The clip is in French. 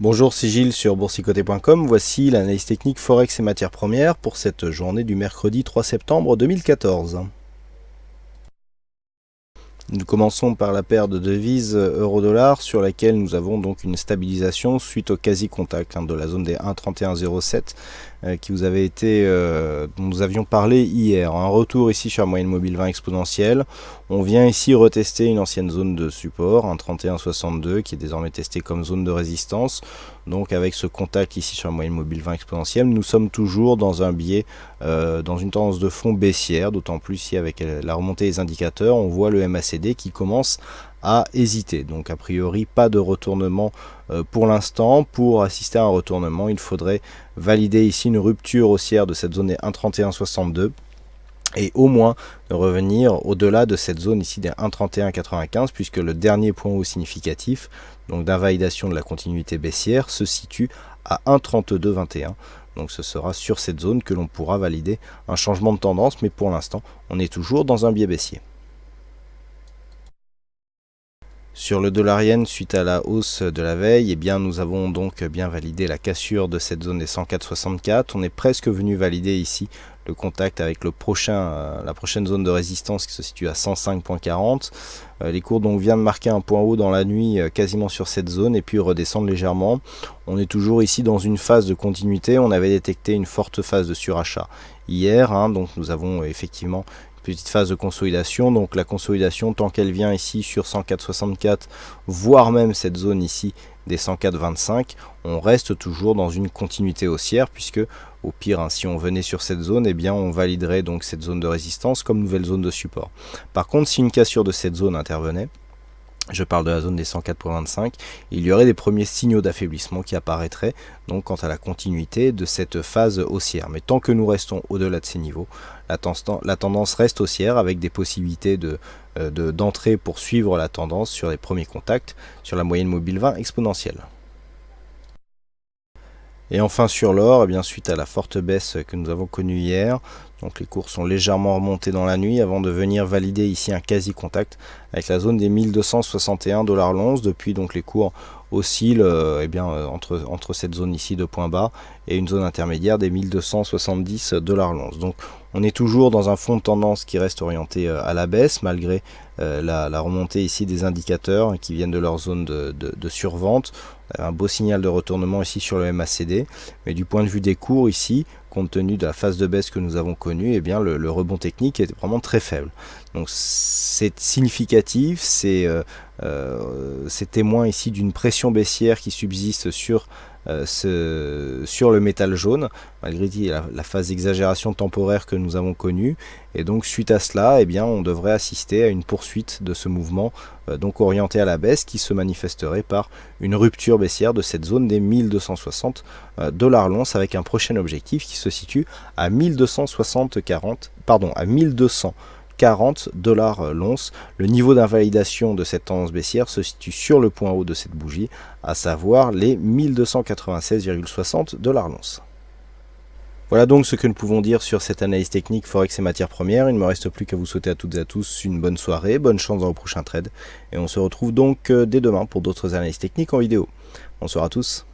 Bonjour, c'est Gilles sur boursicoté.com. Voici l'analyse technique Forex et matières premières pour cette journée du mercredi 3 septembre 2014. Nous commençons par la paire de devises euro-dollar sur laquelle nous avons donc une stabilisation suite au quasi-contact de la zone des 1,3107 qui vous avait été, dont nous avions parlé hier. Un retour ici sur la moyenne mobile 20 exponentielle. On vient ici retester une ancienne zone de support, 1,3162 qui est désormais testée comme zone de résistance. Donc avec ce contact ici sur la moyenne mobile 20 exponentielle, nous sommes toujours dans un biais, dans une tendance de fond baissière, d'autant plus ici avec la remontée des indicateurs, on voit le MACD qui commence à hésiter. Donc a priori pas de retournement pour l'instant. Pour assister à un retournement, il faudrait valider ici une rupture haussière de cette zone des 1,3162 et au moins revenir au-delà de cette zone ici des 1,3195 puisque le dernier point haut significatif donc d'invalidation de la continuité baissière se situe à 1,3221. Donc ce sera sur cette zone que l'on pourra valider un changement de tendance, mais pour l'instant on est toujours dans un biais baissier. Sur le dollar yen, suite à la hausse de la veille, eh bien, nous avons donc bien validé la cassure de cette zone des 104,64. On est presque venu valider ici le contact avec la prochaine zone de résistance qui se situe à 105,40. Les cours donc viennent de marquer un point haut dans la nuit quasiment sur cette zone et puis redescendent légèrement. On est toujours ici dans une phase de continuité. On avait détecté une forte phase de surachat hier, donc nous avons effectivement petite phase de consolidation. Donc la consolidation, tant qu'elle vient ici sur 104,64, voire même cette zone ici des 104,25, on reste toujours dans une continuité haussière, puisque au pire, si on venait sur cette zone, eh bien on validerait donc cette zone de résistance comme nouvelle zone de support. Par contre, si une cassure de cette zone intervenait, je parle de la zone des 104,25, il y aurait des premiers signaux d'affaiblissement qui apparaîtraient donc quant à la continuité de cette phase haussière. Mais tant que nous restons au-delà de ces niveaux, la tendance reste haussière avec des possibilités d'entrée pour suivre la tendance sur les premiers contacts sur la moyenne mobile 20 exponentielle. Et enfin sur l'or, suite à la forte baisse que nous avons connue hier, donc les cours sont légèrement remontés dans la nuit avant de venir valider ici un quasi-contact avec la zone des 1261 $ l'once. Depuis donc les cours oscillent entre cette zone ici de point bas et une zone intermédiaire des 1270 $ l'once. Donc on est toujours dans un fond de tendance qui reste orienté à la baisse malgré la remontée ici des indicateurs qui viennent de leur zone de survente. Un beau signal de retournement ici sur le MACD, mais du point de vue des cours ici, compte tenu de la phase de baisse que nous avons connue, le rebond technique est vraiment très faible. Donc c'est significatif, c'est témoin ici d'une pression baissière qui subsiste sur le métal jaune, malgré la phase d'exagération temporaire que nous avons connue. Et donc suite à cela, on devrait assister à une poursuite de ce mouvement donc orienté à la baisse qui se manifesterait par une rupture baissière de cette zone des 1260 $ l'once avec un prochain objectif qui se situe à 1240 $ l'once. Le niveau d'invalidation de cette tendance baissière se situe sur le point haut de cette bougie, à savoir les 1296,60 $ l'once. Voilà donc ce que nous pouvons dire sur cette analyse technique Forex et matières premières. Il ne me reste plus qu'à vous souhaiter à toutes et à tous une bonne soirée, bonne chance dans vos prochains trades. Et on se retrouve donc dès demain pour d'autres analyses techniques en vidéo. Bonsoir à tous.